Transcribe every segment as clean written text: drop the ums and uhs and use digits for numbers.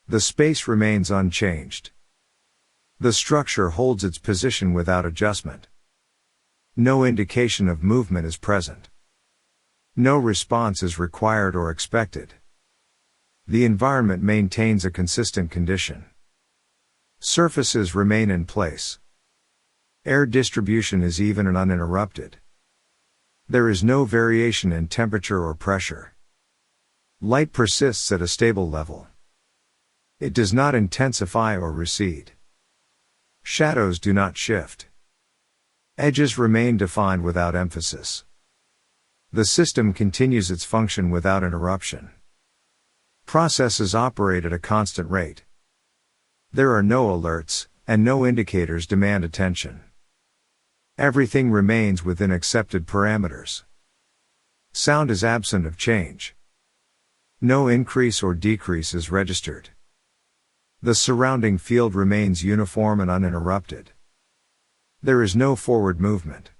The space remains unchanged. The structure holds its position without adjustment. No indication of movement is present. No response is required or expected. The environment maintains a consistent condition. Surfaces remain in place. Air distribution is even and uninterrupted. There is no variation in temperature or pressure. Light persists at a stable level. It does not intensify or recede. Shadows do not shift. Edges remain defined without emphasis. The system continues its function without interruption. Processes operate at a constant rate. There are no alerts, and no indicators demand attention. Everything remains within accepted parameters. Sound is absent of change. No increase or decrease is registered. The surrounding field remains uniform and uninterrupted. There is no forward movement.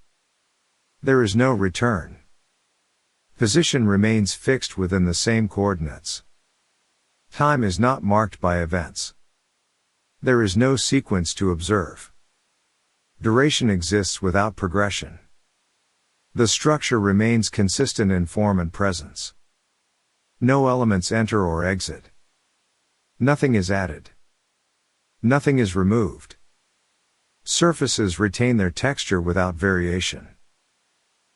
There is no return. Position remains fixed within the same coordinates. Time is not marked by events. There is no sequence to observe. Duration exists without progression. The structure remains consistent in form and presence. No elements enter or exit. Nothing is added. Nothing is removed. Surfaces retain their texture without variation.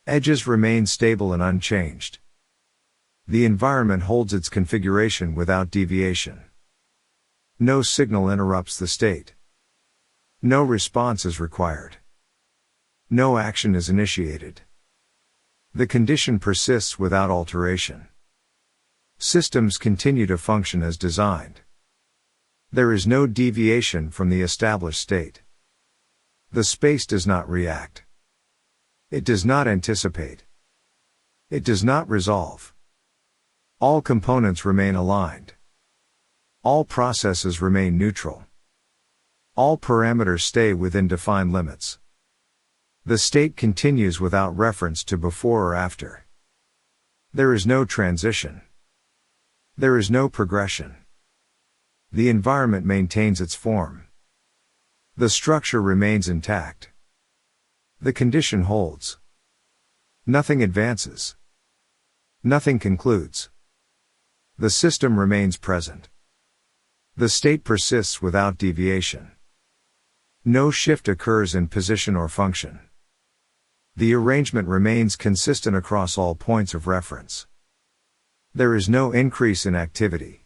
Edges remain stable and unchanged. The environment holds its configuration without deviation. No signal interrupts the state. No response is required. No action is initiated. The condition persists without alteration. Systems continue to function as designed. There is no deviation from the established state. The space does not react. It does not anticipate. It does not resolve. All components remain aligned. All processes remain neutral. All parameters stay within defined limits. The state continues without reference to before or after. There is no transition. There is no progression. The environment maintains its form. The structure remains intact. The condition holds. Nothing advances. Nothing concludes. The system remains present. The state persists without deviation. No shift occurs in position or function. The arrangement remains consistent across all points of reference. There is no increase in activity.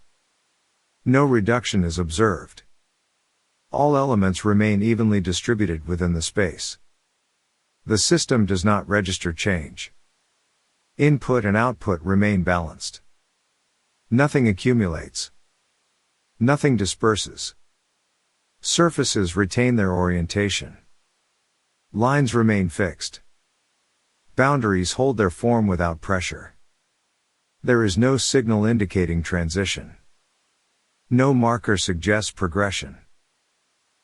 No reduction is observed. All elements remain evenly distributed within the space. The system does not register change. Input and output remain balanced. Nothing accumulates. Nothing disperses. Surfaces retain their orientation. Lines remain fixed. Boundaries hold their form without pressure. There is no signal indicating transition. No marker suggests progression.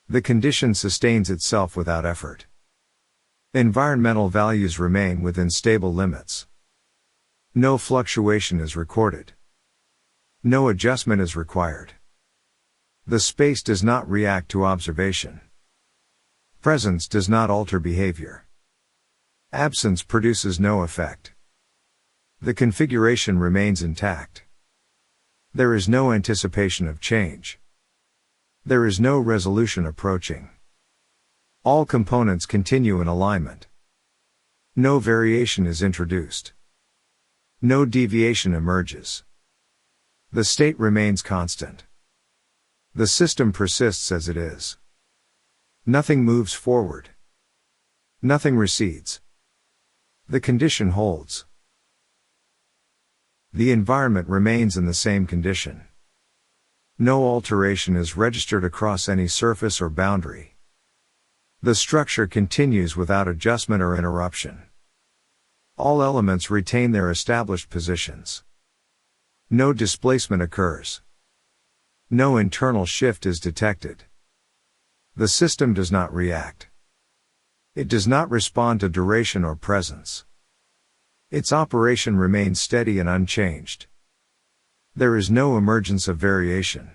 The condition sustains itself without effort. Environmental values remain within stable limits. No fluctuation is recorded. No adjustment is required. The space does not react to observation. Presence does not alter behavior. Absence produces no effect. The configuration remains intact. There is no anticipation of change. There is no resolution approaching. All components continue in alignment. No variation is introduced. No deviation emerges. The state remains constant. The system persists as it is. Nothing moves forward. Nothing recedes. The condition holds. The environment remains in the same condition. No alteration is registered across any surface or boundary. The structure continues without adjustment or interruption. All elements retain their established positions. No displacement occurs. No internal shift is detected. The system does not react. It does not respond to duration or presence. Its operation remains steady and unchanged. There is no emergence of variation.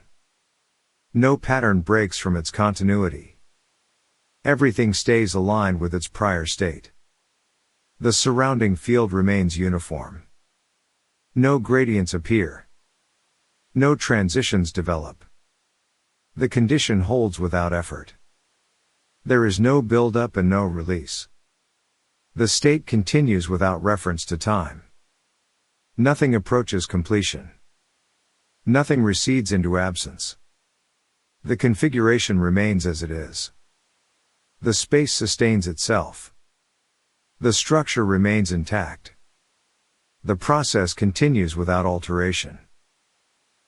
No pattern breaks from its continuity. Everything stays aligned with its prior state. The surrounding field remains uniform. No gradients appear. No transitions develop. The condition holds without effort. There is no build-up and no release. The state continues without reference to time. Nothing approaches completion. Nothing recedes into absence. The configuration remains as it is. The space sustains itself. The structure remains intact. The process continues without alteration.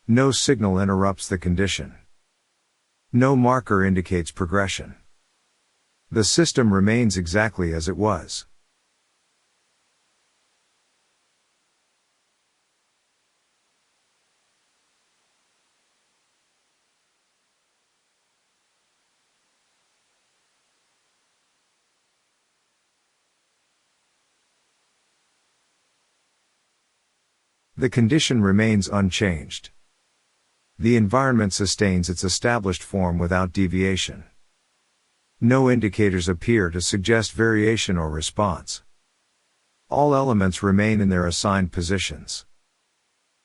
No signal interrupts the condition. No marker indicates progression. The system remains exactly as it was. The condition remains unchanged. The environment sustains its established form without deviation. No indicators appear to suggest variation or response. All elements remain in their assigned positions.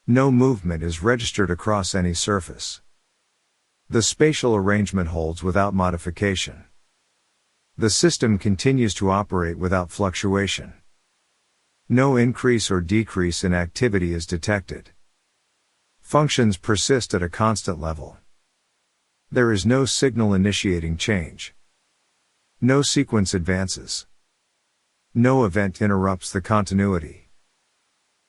No movement is registered across any surface. The spatial arrangement holds without modification. The system continues to operate without fluctuation. No increase or decrease in activity is detected. Functions persist at a constant level. There is no signal initiating change. No sequence advances. No event interrupts the continuity.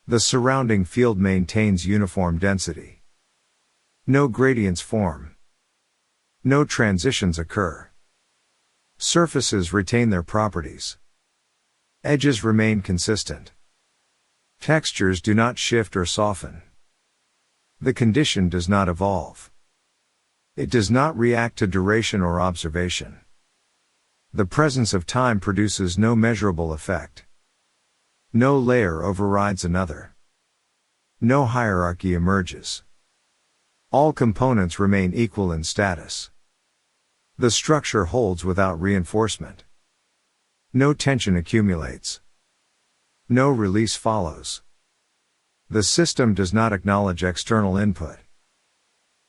The surrounding field maintains uniform density. No gradients form. No transitions occur. Surfaces retain their properties. Edges remain consistent. Textures do not shift or soften. The condition does not evolve. It does not react to duration or observation. The presence of time produces no measurable effect. No layer overrides another. No hierarchy emerges. All components remain equal in status. The structure holds without reinforcement. No tension accumulates. No release follows. The system does not acknowledge external input.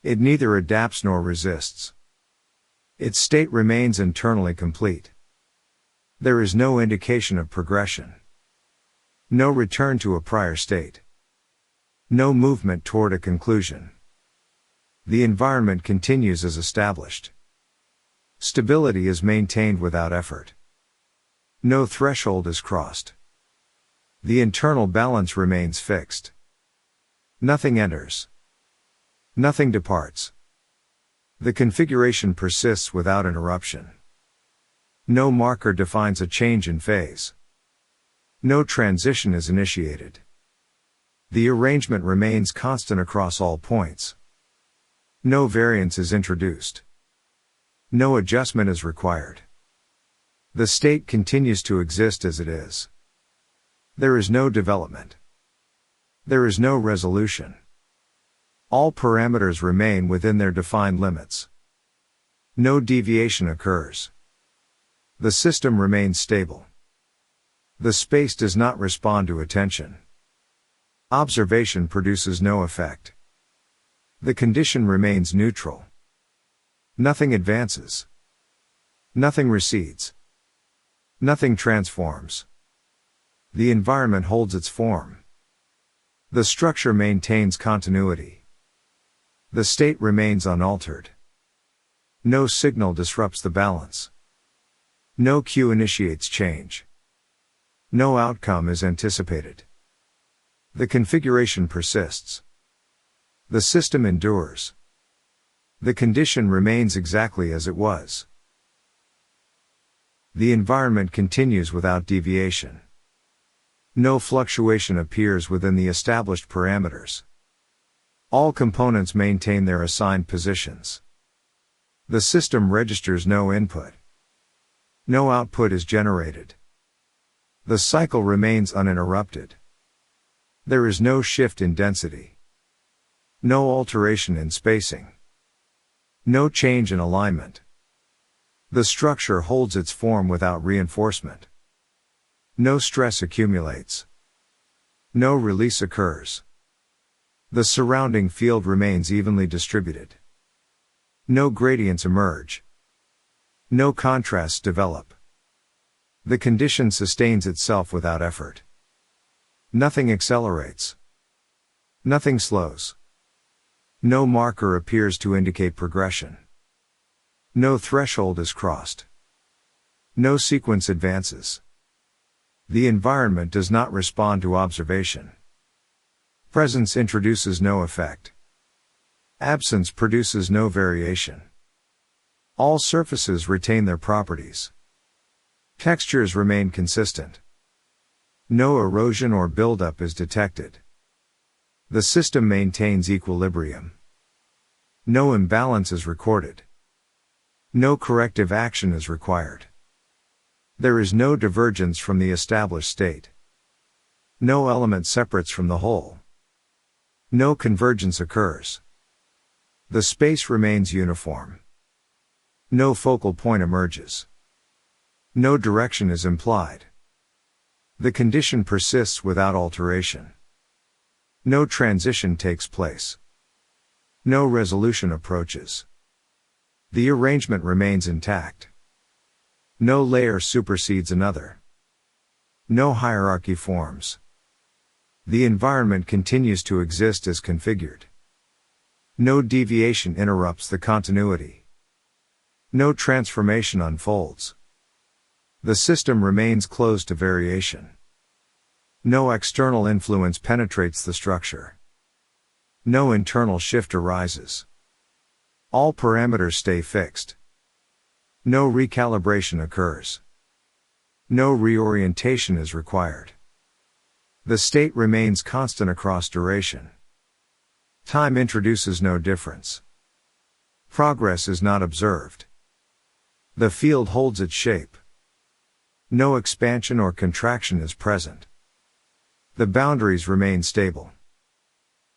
It neither adapts nor resists. Its state remains internally complete. There is no indication of progression. No return to a prior state. No movement toward a conclusion. The environment continues as established. Stability is maintained without effort. No threshold is crossed. The internal balance remains fixed. Nothing enters. Nothing departs. The configuration persists without interruption. No marker defines a change in phase. No transition is initiated. The arrangement remains constant across all points. No variance is introduced. No adjustment is required. The state continues to exist as it is. There is no development. There is no resolution. All parameters remain within their defined limits. No deviation occurs. The system remains stable. The space does not respond to attention. Observation produces no effect. The condition remains neutral. Nothing advances. Nothing recedes. Nothing transforms. The environment holds its form. The structure maintains continuity. The state remains unaltered. No signal disrupts the balance. No cue initiates change. No outcome is anticipated. The configuration persists. The system endures. The condition remains exactly as it was. The environment continues without deviation. No fluctuation appears within the established parameters. All components maintain their assigned positions. The system registers no input. No output is generated. The cycle remains uninterrupted. There is no shift in density. No alteration in spacing. No change in alignment. The structure holds its form without reinforcement. No stress accumulates. No release occurs. The surrounding field remains evenly distributed. No gradients emerge. No contrasts develop. The condition sustains itself without effort. Nothing accelerates. Nothing slows. No marker appears to indicate progression. No threshold is crossed. No sequence advances. The environment does not respond to observation. Presence introduces no effect. Absence produces no variation. All surfaces retain their properties. Textures remain consistent. No erosion or buildup is detected. The system maintains equilibrium. No imbalance is recorded. No corrective action is required. There is no divergence from the established state. No element separates from the whole. No convergence occurs. The space remains uniform. No focal point emerges. No direction is implied. The condition persists without alteration. No transition takes place. No resolution approaches. The arrangement remains intact. No layer supersedes another. No hierarchy forms. The environment continues to exist as configured. No deviation interrupts the continuity. No transformation unfolds. The system remains closed to variation. No external influence penetrates the structure. No internal shift arises. All parameters stay fixed. No recalibration occurs. No reorientation is required. The state remains constant across duration. Time introduces no difference. Progress is not observed. The field holds its shape. No expansion or contraction is present. The boundaries remain stable.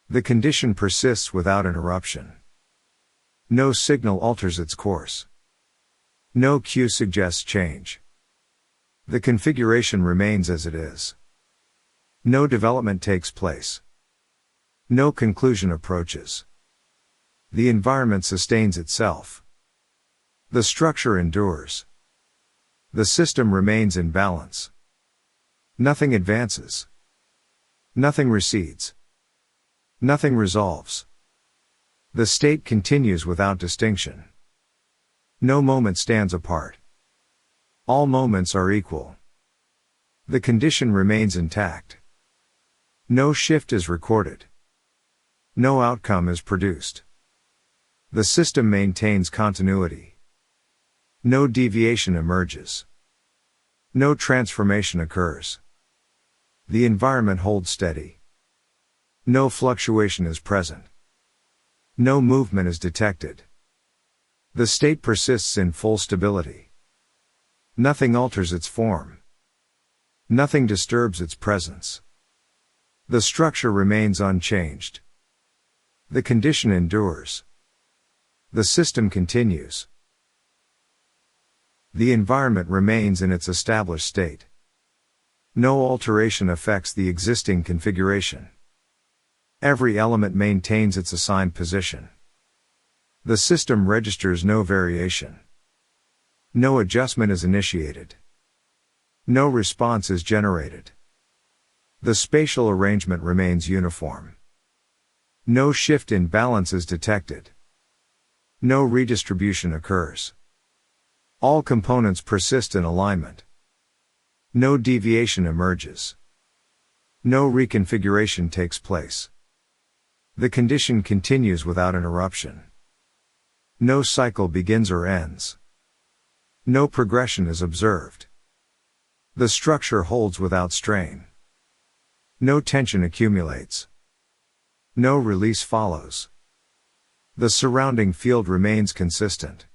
The condition persists without interruption. No signal alters its course. No cue suggests change. The configuration remains as it is. No development takes place. No conclusion approaches. The environment sustains itself. The structure endures. The system remains in balance. Nothing advances. Nothing recedes. Nothing resolves. The state continues without distinction. No moment stands apart. All moments are equal. The condition remains intact. No shift is recorded. No outcome is produced. The system maintains continuity. No deviation emerges. No transformation occurs. The environment holds steady. No fluctuation is present. No movement is detected. The state persists in full stability. Nothing alters its form. Nothing disturbs its presence. The structure remains unchanged. The condition endures. The system continues. The environment remains in its established state. No alteration affects the existing configuration. Every element maintains its assigned position. The system registers no variation. No adjustment is initiated. No response is generated. The spatial arrangement remains uniform. No shift in balance is detected. No redistribution occurs. All components persist in alignment. No deviation emerges. No reconfiguration takes place. The condition continues without interruption. No cycle begins or ends. No progression is observed. The structure holds without strain. No tension accumulates. No release follows. The surrounding field remains consistent.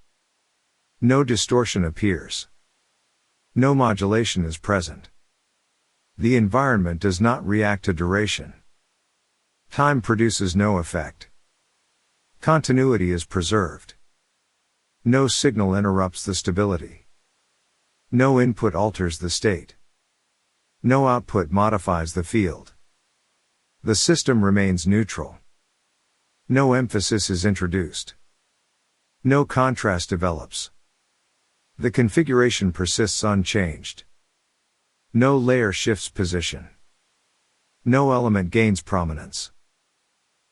No distortion appears. No modulation is present. The environment does not react to duration. Time produces no effect. Continuity is preserved. No signal interrupts the stability. No input alters the state. No output modifies the field. The system remains neutral. No emphasis is introduced. No contrast develops. The configuration persists unchanged. No layer shifts position. No element gains prominence.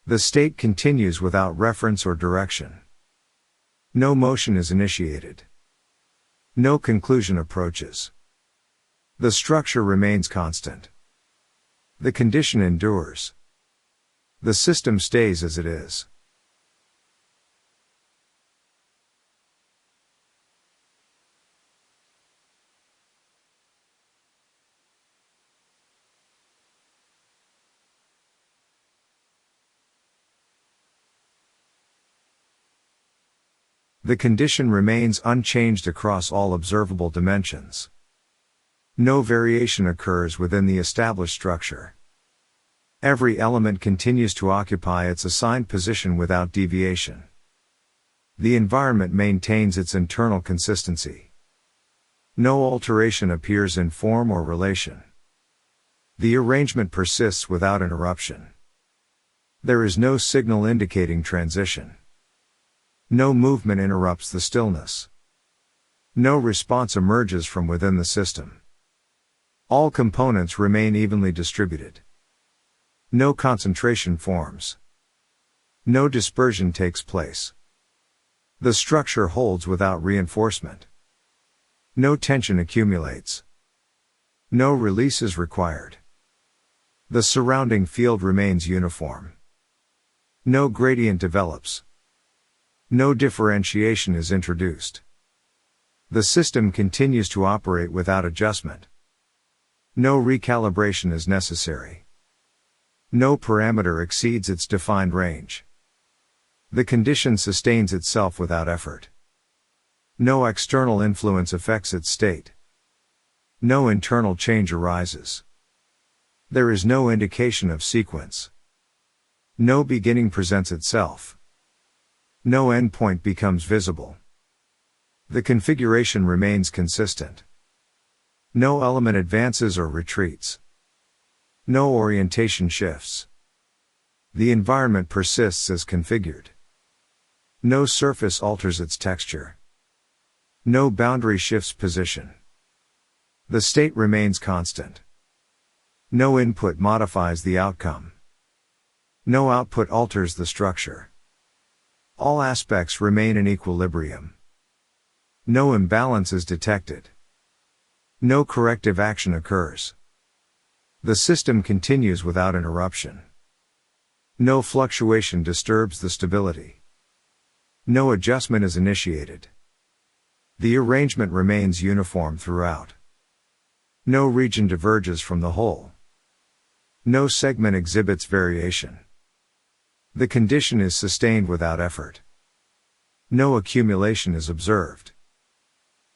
The state continues without reference or direction. No motion is initiated. No conclusion approaches. The structure remains constant. The condition endures. The system stays as it is. The condition remains unchanged across all observable dimensions. No variation occurs within the established structure. Every element continues to occupy its assigned position without deviation. The environment maintains its internal consistency. No alteration appears in form or relation. The arrangement persists without interruption. There is no signal indicating transition. No movement interrupts the stillness. No response emerges from within the system. All components remain evenly distributed. No concentration forms. No dispersion takes place. The structure holds without reinforcement. No tension accumulates. No release is required. The surrounding field remains uniform. No gradient develops. No differentiation is introduced. The system continues to operate without adjustment. No recalibration is necessary. No parameter exceeds its defined range. The condition sustains itself without effort. No external influence affects its state. No internal change arises. There is no indication of sequence. No beginning presents itself. No endpoint becomes visible. The configuration remains consistent. No element advances or retreats. No orientation shifts. The environment persists as configured. No surface alters its texture. No boundary shifts position. The state remains constant. No input modifies the outcome. No output alters the structure. All aspects remain in equilibrium. No imbalance is detected. No corrective action occurs. The system continues without interruption. No fluctuation disturbs the stability. No adjustment is initiated. The arrangement remains uniform throughout. No region diverges from the whole. No segment exhibits variation. The condition is sustained without effort. No accumulation is observed.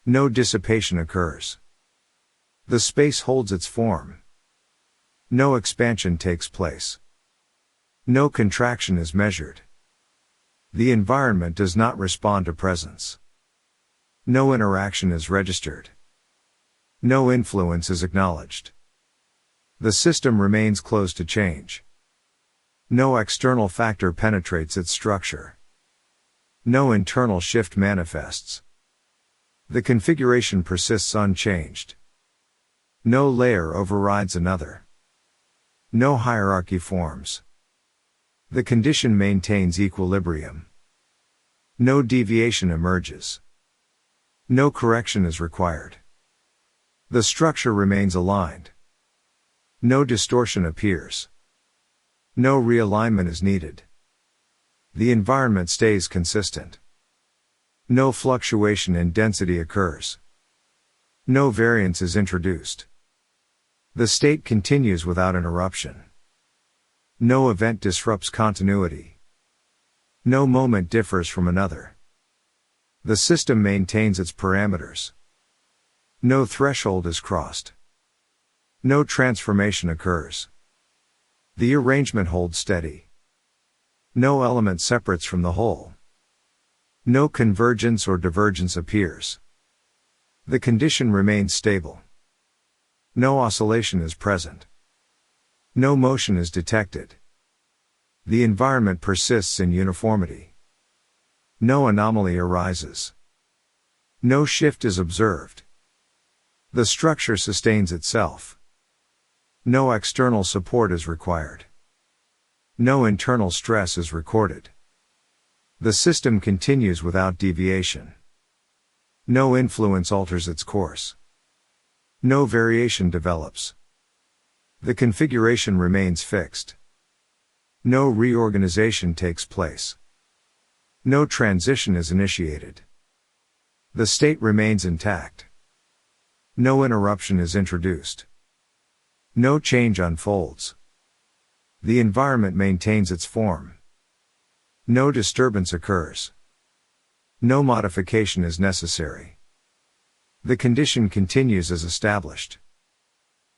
No dissipation occurs. The space holds its form. No expansion takes place. No contraction is measured. The environment does not respond to presence. No interaction is registered. No influence is acknowledged. The system remains closed to change. No external factor penetrates its structure. No internal shift manifests. The configuration persists unchanged. No layer overrides another. No hierarchy forms. The condition maintains equilibrium. No deviation emerges. No correction is required. The structure remains aligned. No distortion appears. No realignment is needed. The environment stays consistent. No fluctuation in density occurs. No variance is introduced. The state continues without interruption. No event disrupts continuity. No moment differs from another. The system maintains its parameters. No threshold is crossed. No transformation occurs. The arrangement holds steady. No element separates from the whole. No convergence or divergence appears. The condition remains stable. No oscillation is present. No motion is detected. The environment persists in uniformity. No anomaly arises. No shift is observed. The structure sustains itself. No external support is required. No internal stress is recorded. The system continues without deviation. No influence alters its course. No variation develops. The configuration remains fixed. No reorganization takes place. No transition is initiated. The state remains intact. No interruption is introduced. No change unfolds. The environment maintains its form. No disturbance occurs. No modification is necessary. The condition continues as established.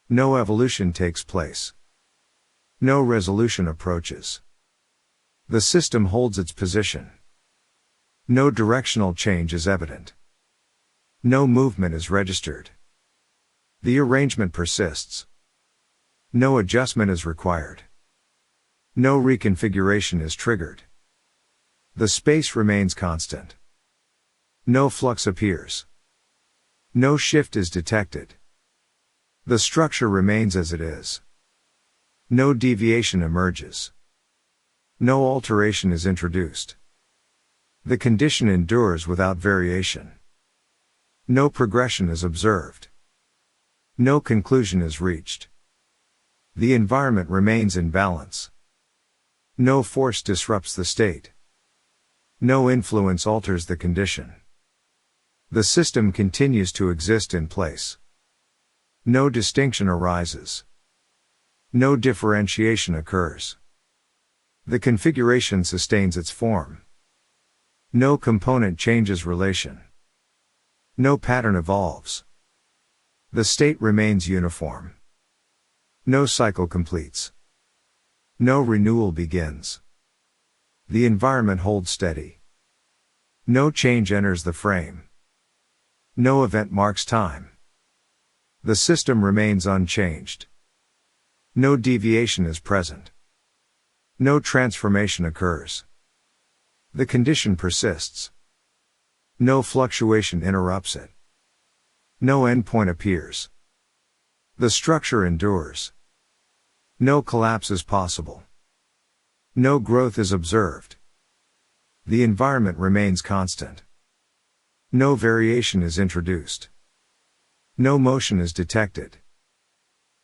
No evolution takes place. No resolution approaches. The system holds its position. No directional change is evident. No movement is registered. The arrangement persists. No adjustment is required. No reconfiguration is triggered. The space remains constant. No flux appears. No shift is detected. The structure remains as it is. No deviation emerges. No alteration is introduced. The condition endures without variation. No progression is observed. No conclusion is reached. The environment remains in balance. No force disrupts the state. No influence alters the condition. The system continues to exist in place. No distinction arises. No differentiation occurs. The configuration sustains its form. No component changes relation. No pattern evolves. The state remains uniform. No cycle completes. No renewal begins. The environment holds steady. No change enters the frame. No event marks time. The system remains unchanged. No deviation is present. No transformation occurs. The condition persists. No fluctuation interrupts it. No endpoint appears. The structure endures. No collapse is possible. No growth is observed. The environment remains constant. No variation is introduced. No motion is detected.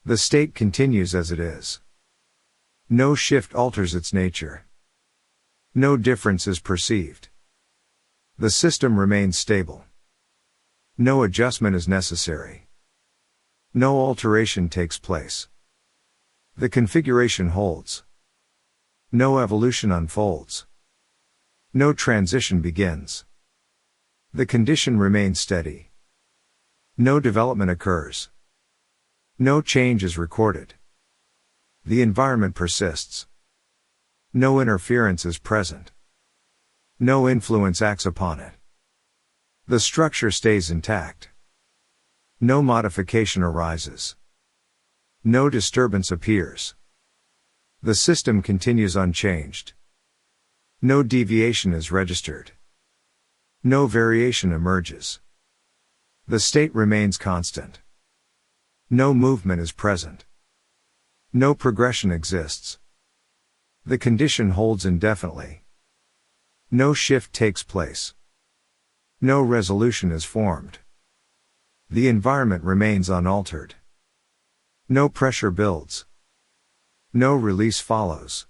The state continues as it is. No shift alters its nature. No difference is perceived. The system remains stable. No adjustment is necessary. No alteration takes place. The configuration holds. No evolution unfolds. No transition begins. The condition remains steady. No development occurs. No change is recorded. The environment persists. No interference is present. No influence acts upon it. The structure stays intact. No modification arises. No disturbance appears. The system continues unchanged. No deviation is registered. No variation emerges. The state remains constant. No movement is present. No progression exists. The condition holds indefinitely. No shift takes place. No resolution is formed. The environment remains unaltered. No pressure builds. No release follows.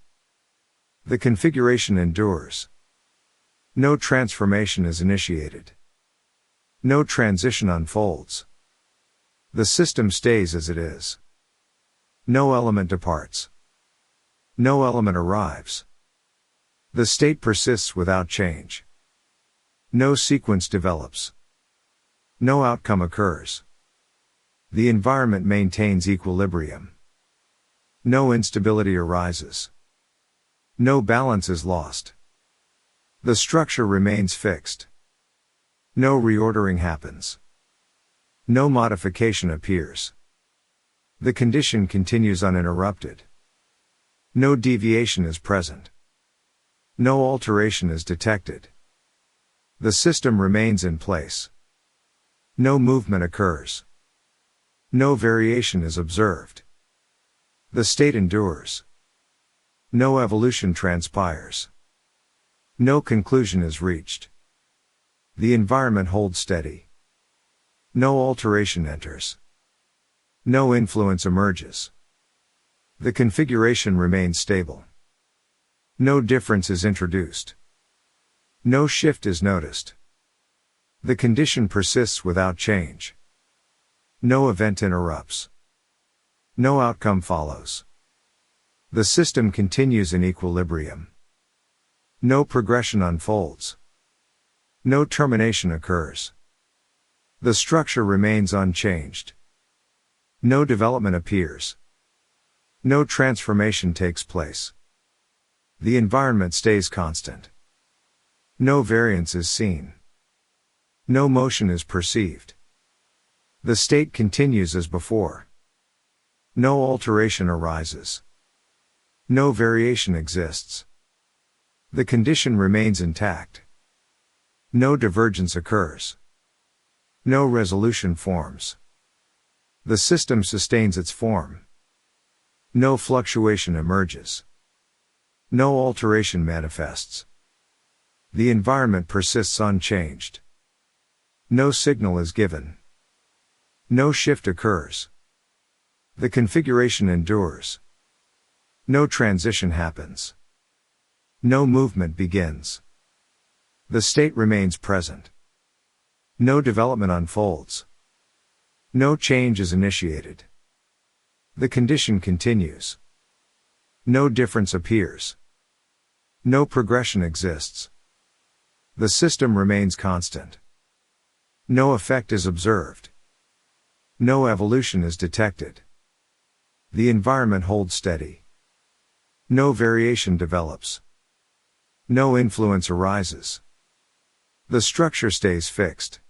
The configuration endures. No transformation is initiated. No transition unfolds. The system stays as it is. No element departs. No element arrives. The state persists without change. No sequence develops. No outcome occurs. The environment maintains equilibrium. No instability arises. No balance is lost. The structure remains fixed. No reordering happens. No modification appears. The condition continues uninterrupted. No deviation is present. No alteration is detected. The system remains in place. No movement occurs. No variation is observed. The state endures. No evolution transpires. No conclusion is reached. The environment holds steady. No alteration enters. No influence emerges. The configuration remains stable. No difference is introduced. No shift is noticed. The condition persists without change. No event interrupts. No outcome follows. The system continues in equilibrium. No progression unfolds. No termination occurs. The structure remains unchanged. No development appears. No transformation takes place. The environment stays constant. No variance is seen. No motion is perceived. The state continues as before. No alteration arises. No variation exists. The condition remains intact. No divergence occurs. No resolution forms. The system sustains its form. No fluctuation emerges. No alteration manifests. The environment persists unchanged. No signal is given. No shift occurs. The configuration endures. No transition happens. No movement begins. The state remains present. No development unfolds. No change is initiated. The condition continues. No difference appears. No progression exists. The system remains constant. No effect is observed. No evolution is detected. The environment holds steady. No variation develops. No influence arises. The structure stays fixed.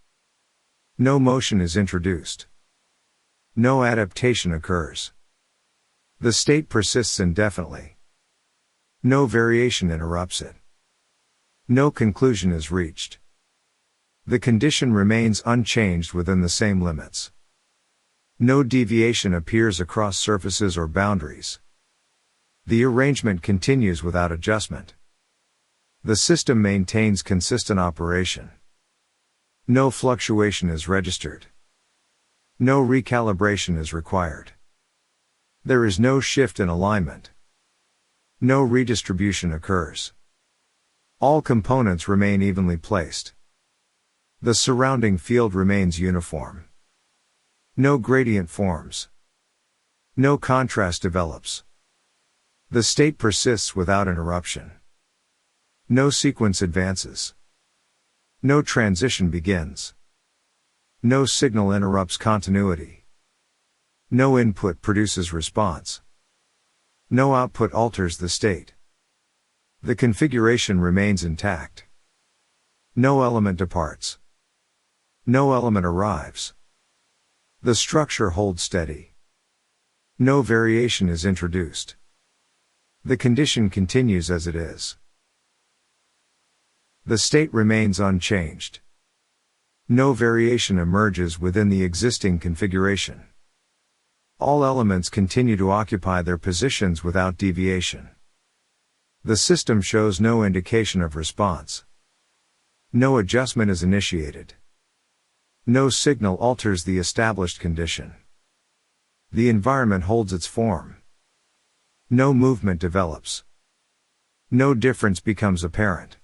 No motion is introduced. No adaptation occurs. The state persists indefinitely. No variation interrupts it. No conclusion is reached. The condition remains unchanged within the same limits. No deviation appears across surfaces or boundaries. The arrangement continues without adjustment. The system maintains consistent operation. No fluctuation is registered. No recalibration is required. There is no shift in alignment. No redistribution occurs. All components remain evenly placed. The surrounding field remains uniform. No gradient forms. No contrast develops. The state persists without interruption. No sequence advances. No transition begins. No signal interrupts continuity. No input produces response. No output alters the state. The configuration remains intact. No element departs. No element arrives. The structure holds steady. No variation is introduced. The condition continues as it is. The state remains unchanged. No variation emerges within the existing configuration. All elements continue to occupy their positions without deviation. The system shows no indication of response. No adjustment is initiated. No signal alters the established condition. The environment holds its form. No movement develops. No difference becomes apparent.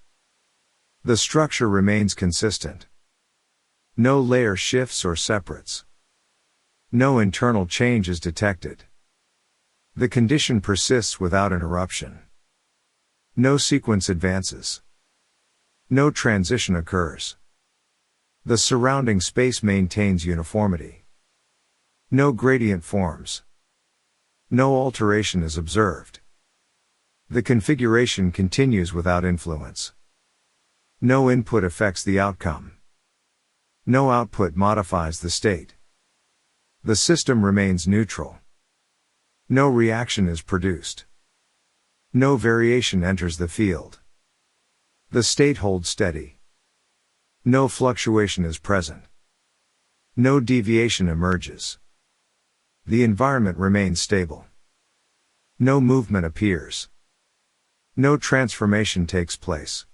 The structure remains consistent. No layer shifts or separates. No internal change is detected. The condition persists without interruption. No sequence advances. No transition occurs. The surrounding space maintains uniformity. No gradient forms. No alteration is observed. The configuration continues without influence. No input affects the outcome. No output modifies the state. The system remains neutral. No reaction is produced. No variation enters the field. The state holds steady. No fluctuation is present. No deviation emerges. The environment remains stable. No movement appears. No transformation takes place.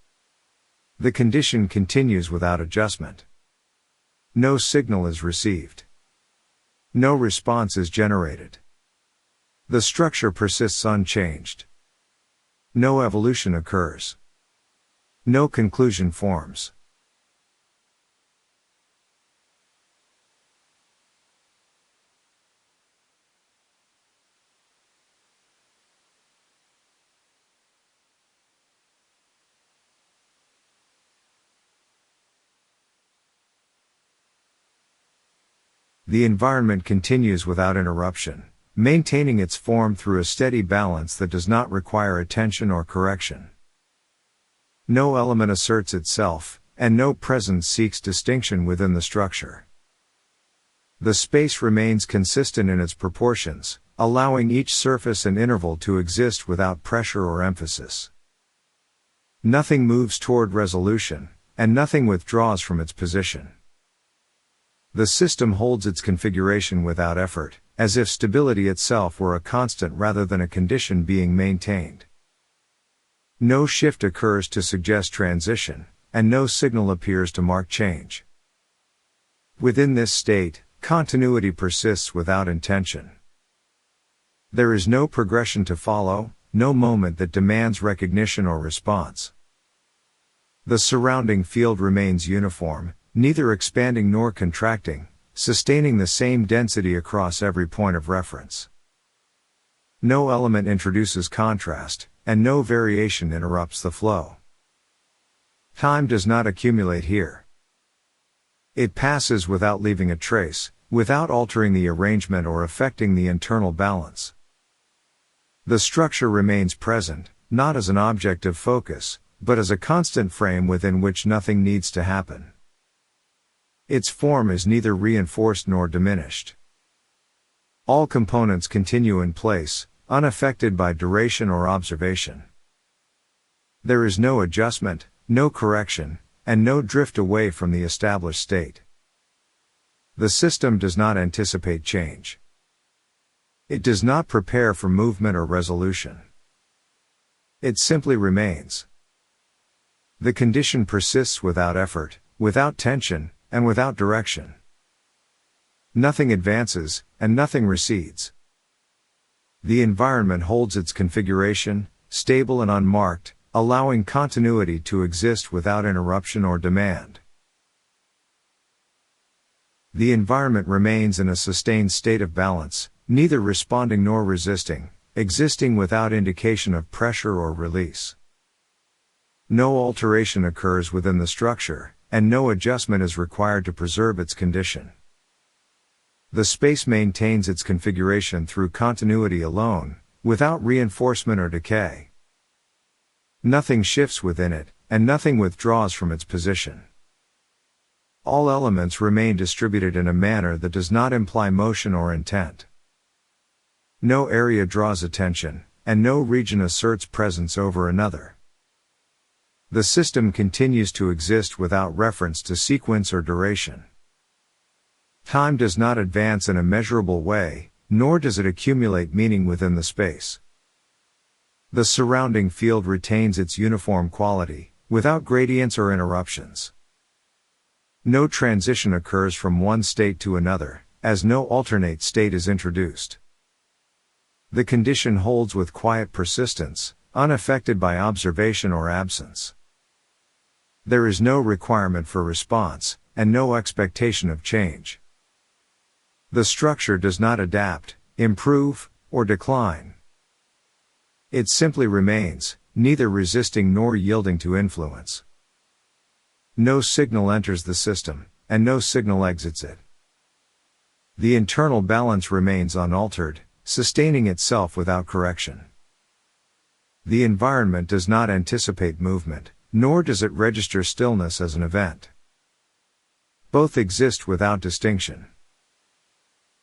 The condition continues without adjustment. No signal is received. No response is generated. The structure persists unchanged. No evolution occurs. No conclusion forms. The environment continues without interruption, maintaining its form through a steady balance that does not require attention or correction. No element asserts itself, and no presence seeks distinction within the structure. The space remains consistent in its proportions, allowing each surface and interval to exist without pressure or emphasis. Nothing moves toward resolution, and nothing withdraws from its position. The system holds its configuration without effort, as if stability itself were a constant rather than a condition being maintained. No shift occurs to suggest transition, and no signal appears to mark change. Within this state, continuity persists without intention. There is no progression to follow, no moment that demands recognition or response. The surrounding field remains uniform, neither expanding nor contracting, sustaining the same density across every point of reference. No element introduces contrast, and no variation interrupts the flow. Time does not accumulate here. It passes without leaving a trace, without altering the arrangement or affecting the internal balance. The structure remains present, not as an object of focus, but as a constant frame within which nothing needs to happen. Its form is neither reinforced nor diminished. All components continue in place, unaffected by duration or observation. There is no adjustment, no correction, and no drift away from the established state. The system does not anticipate change. It does not prepare for movement or resolution. It simply remains. The condition persists without effort, without tension, and without direction. Nothing advances, and nothing recedes. The environment holds its configuration, stable and unmarked, allowing continuity to exist without interruption or demand. The environment remains in a sustained state of balance, neither responding nor resisting, existing without indication of pressure or release. No alteration occurs within the structure, and no adjustment is required to preserve its condition. The space maintains its configuration through continuity alone, without reinforcement or decay. Nothing shifts within it, and nothing withdraws from its position. All elements remain distributed in a manner that does not imply motion or intent. No area draws attention, and no region asserts presence over another. The system continues to exist without reference to sequence or duration. Time does not advance in a measurable way, nor does it accumulate meaning within the space. The surrounding field retains its uniform quality, without gradients or interruptions. No transition occurs from one state to another, as no alternate state is introduced. The condition holds with quiet persistence, unaffected by observation or absence. There is no requirement for response, and no expectation of change. The structure does not adapt, improve, or decline. It simply remains, neither resisting nor yielding to influence. No signal enters the system, and no signal exits it. The internal balance remains unaltered, sustaining itself without correction. The environment does not anticipate movement, nor does it register stillness as an event. Both exist without distinction.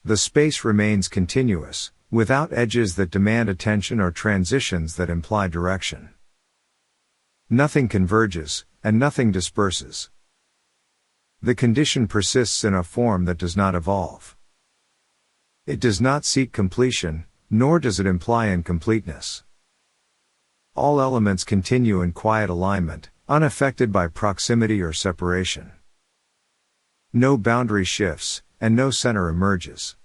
The space remains continuous, without edges that demand attention or transitions that imply direction. Nothing converges, and nothing disperses. The condition persists in a form that does not evolve. It does not seek completion, nor does it imply incompleteness. All elements continue in quiet alignment, unaffected by proximity or separation. No boundary shifts, and no center emerges.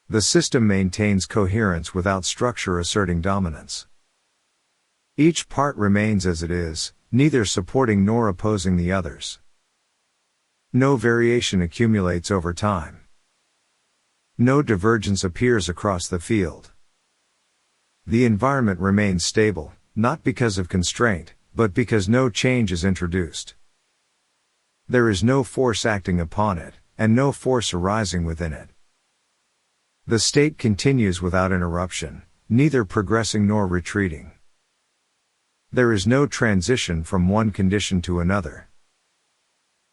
The system maintains coherence without structure asserting dominance. Each part remains as it is, neither supporting nor opposing the others. No variation accumulates over time. No divergence appears across the field. The environment remains stable, not because of constraint, but because no change is introduced. There is no force acting upon it, and no force arising within it. The state continues without interruption, neither progressing nor retreating. There is no transition from one condition to another.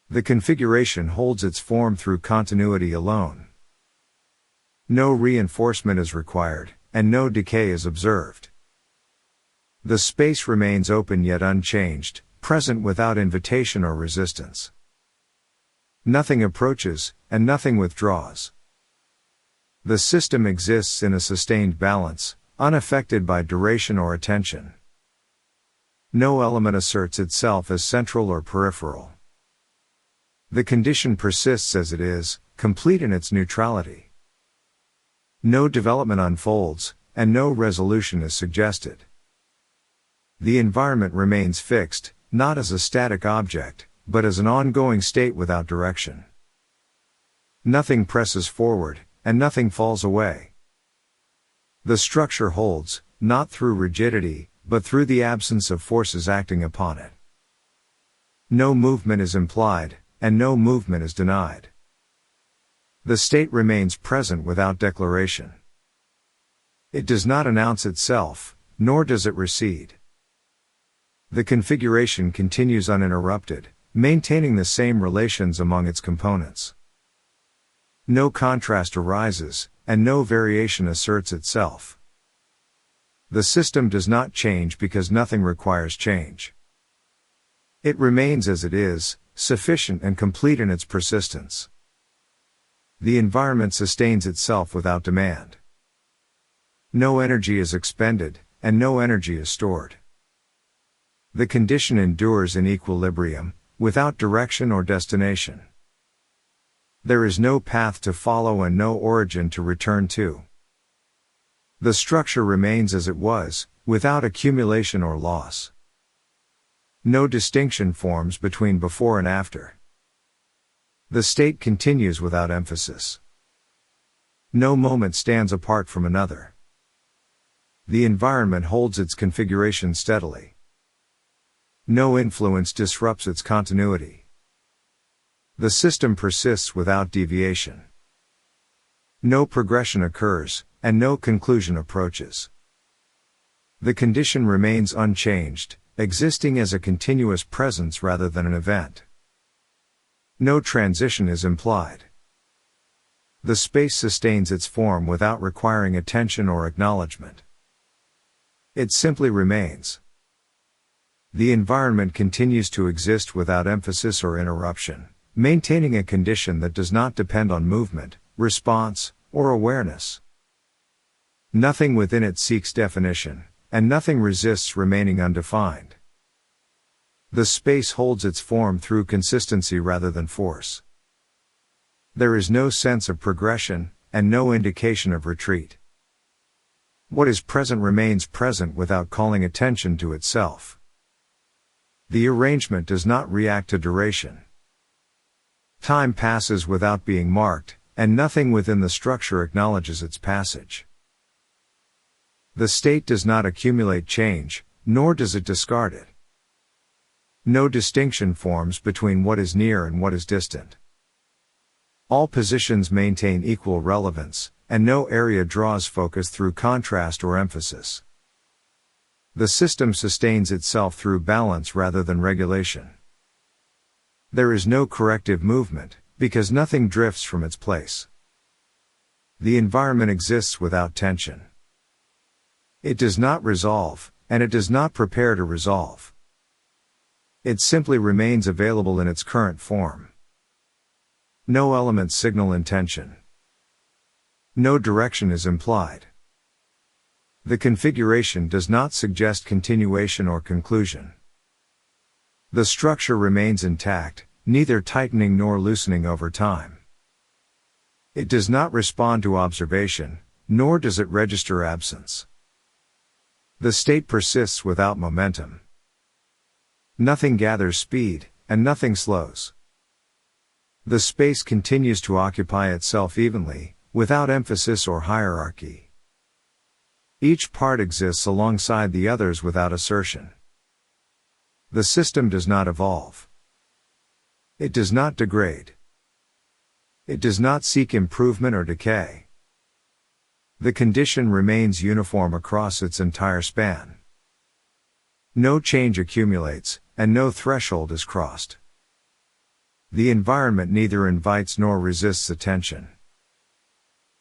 The configuration holds its form through continuity alone. No reinforcement is required, and no decay is observed. The space remains open yet unchanged, present without invitation or resistance. Nothing approaches, and nothing withdraws. The system exists in a sustained balance, unaffected by duration or attention. No element asserts itself as central or peripheral. The condition persists as it is, complete in its neutrality. No development unfolds, and no resolution is suggested. The environment remains fixed, not as a static object, but as an ongoing state without direction. Nothing presses forward, and nothing falls away. The structure holds, not through rigidity, but through the absence of forces acting upon it. No movement is implied, and no movement is denied. The state remains present without declaration. It does not announce itself, nor does it recede. The configuration continues uninterrupted, maintaining the same relations among its components. No contrast arises, and no variation asserts itself. The system does not change because nothing requires change. It remains as it is, sufficient and complete in its persistence. The environment sustains itself without demand. No energy is expended, and no energy is stored. The condition endures in equilibrium, without direction or destination. There is no path to follow and no origin to return to. The structure remains as it was, without accumulation or loss. No distinction forms between before and after. The state continues without emphasis. No moment stands apart from another. The environment holds its configuration steadily. No influence disrupts its continuity. The system persists without deviation. No progression occurs, and no conclusion approaches. The condition remains unchanged, existing as a continuous presence rather than an event. No transition is implied. The space sustains its form without requiring attention or acknowledgement. It simply remains. The environment continues to exist without emphasis or interruption, maintaining a condition that does not depend on movement, response, or awareness. Nothing within it seeks definition, and nothing resists remaining undefined. The space holds its form through consistency rather than force. There is no sense of progression, and no indication of retreat. What is present remains present without calling attention to itself. The arrangement does not react to duration. Time passes without being marked, and nothing within the structure acknowledges its passage. The state does not accumulate change, nor does it discard it. No distinction forms between what is near and what is distant. All positions maintain equal relevance, and no area draws focus through contrast or emphasis. The system sustains itself through balance rather than regulation. There is no corrective movement, because nothing drifts from its place. The environment exists without tension. It does not resolve, and it does not prepare to resolve. It simply remains available in its current form. No elements signal intention. No direction is implied. The configuration does not suggest continuation or conclusion. The structure remains intact, neither tightening nor loosening over time. It does not respond to observation, nor does it register absence. The state persists without momentum. Nothing gathers speed, and nothing slows. The space continues to occupy itself evenly, without emphasis or hierarchy. Each part exists alongside the others without assertion. The system does not evolve. It does not degrade. It does not seek improvement or decay. The condition remains uniform across its entire span. No change accumulates, and no threshold is crossed. The environment neither invites nor resists attention.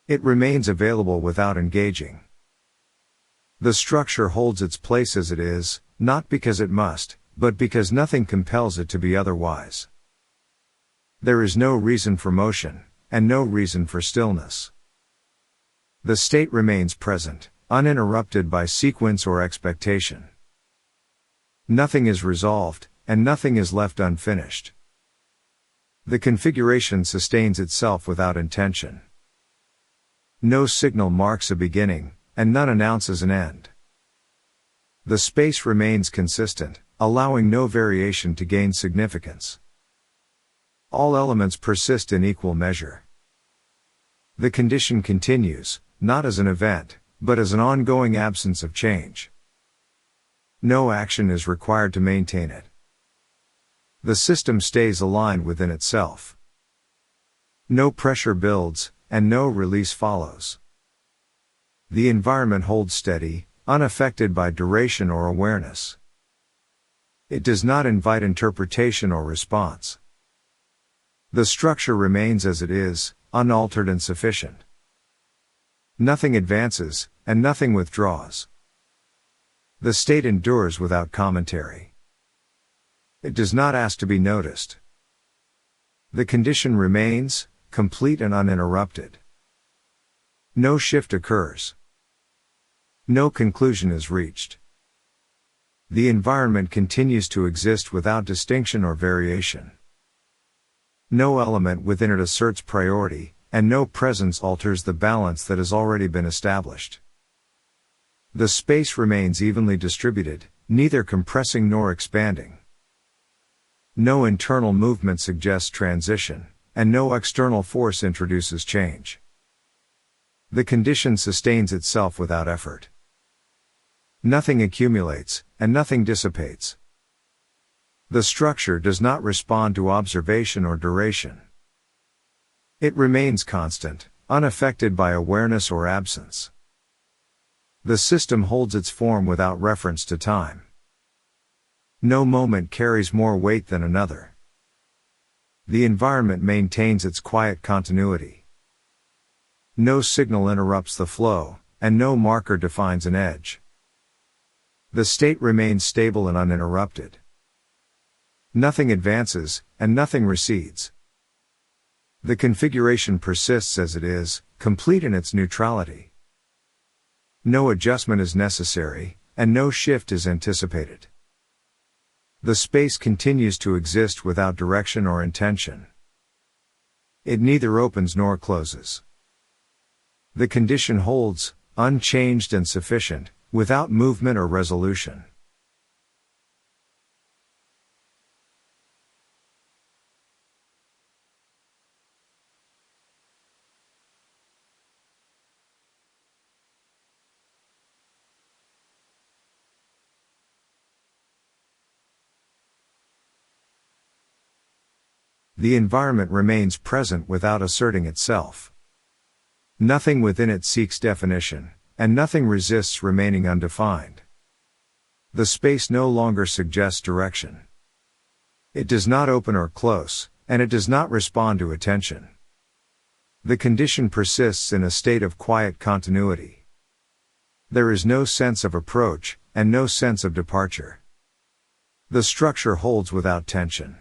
It remains available without engaging. The structure holds its place as it is, not because it must, but because nothing compels it to be otherwise. There is no reason for motion, and no reason for stillness. The state remains present, uninterrupted by sequence or expectation. Nothing is resolved, and nothing is left unfinished. The configuration sustains itself without intention. No signal marks a beginning, and none announces an end. The space remains consistent, allowing no variation to gain significance. All elements persist in equal measure. The condition continues, not as an event, but as an ongoing absence of change. No action is required to maintain it. The system stays aligned within itself. No pressure builds, and no release follows. The environment holds steady, unaffected by duration or awareness. It does not invite interpretation or response. The structure remains as it is, unaltered and sufficient. Nothing advances, and nothing withdraws. The state endures without commentary. It does not ask to be noticed. The condition remains, complete and uninterrupted. No shift occurs. No conclusion is reached. The environment continues to exist without distinction or variation. No element within it asserts priority, and no presence alters the balance that has already been established. The space remains evenly distributed, neither compressing nor expanding. No internal movement suggests transition, and no external force introduces change. The condition sustains itself without effort. Nothing accumulates, and nothing dissipates. The structure does not respond to observation or duration. It remains constant, unaffected by awareness or absence. The system holds its form without reference to time. No moment carries more weight than another. The environment maintains its quiet continuity. No signal interrupts the flow, and no marker defines an edge. The state remains stable and uninterrupted. Nothing advances, and nothing recedes. The configuration persists as it is, complete in its neutrality. No adjustment is necessary, and no shift is anticipated. The space continues to exist without direction or intention. It neither opens nor closes. The condition holds, unchanged and sufficient, without movement or resolution. The environment remains present without asserting itself. Nothing within it seeks definition, and nothing resists remaining undefined. The space no longer suggests direction. It does not open or close, and it does not respond to attention. The condition persists in a state of quiet continuity. There is no sense of approach, and no sense of departure. The structure holds without tension.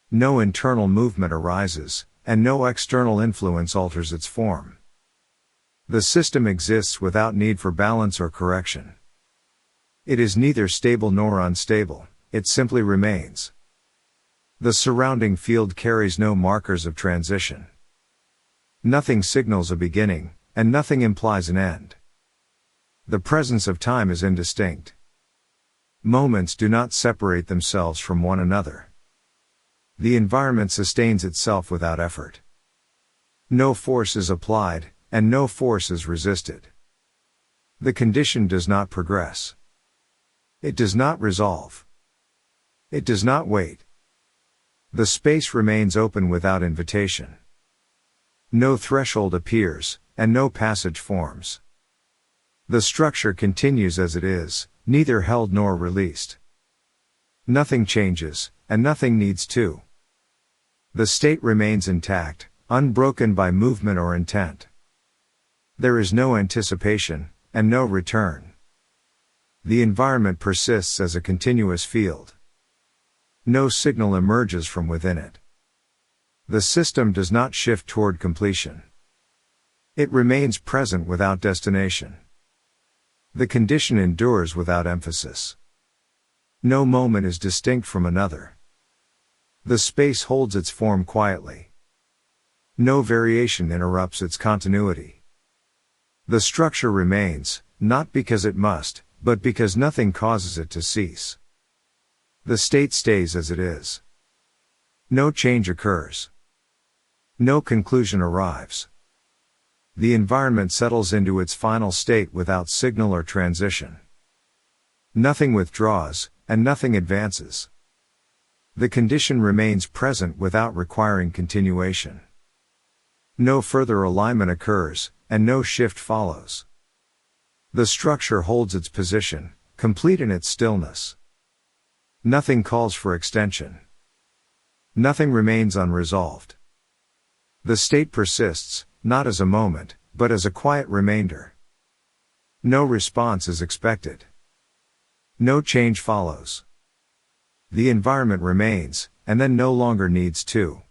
No internal movement arises, and no external influence alters its form. The system exists without need for balance or correction. It is neither stable nor unstable, it simply remains. The surrounding field carries no markers of transition. Nothing signals a beginning, and nothing implies an end. The presence of time is indistinct. Moments do not separate themselves from one another. The environment sustains itself without effort. No force is applied, and no force is resisted. The condition does not progress. It does not resolve. It does not wait. The space remains open without invitation. No threshold appears, and no passage forms. The structure continues as it is, neither held nor released. Nothing changes, and nothing needs to. The state remains intact, unbroken by movement or intent. There is no anticipation, and no return. The environment persists as a continuous field. No signal emerges from within it. The system does not shift toward completion. It remains present without destination. The condition endures without emphasis. No moment is distinct from another. The space holds its form quietly. No variation interrupts its continuity. The structure remains, not because it must, but because nothing causes it to cease. The state stays as it is. No change occurs. No conclusion arrives. The environment settles into its final state without signal or transition. Nothing withdraws, and nothing advances. The condition remains present without requiring continuation. No further alignment occurs, and no shift follows. The structure holds its position, complete in its stillness. Nothing calls for extension. Nothing remains unresolved. The state persists, not as a moment, but as a quiet remainder. No response is expected. No change follows. The environment remains, and then no longer needs to.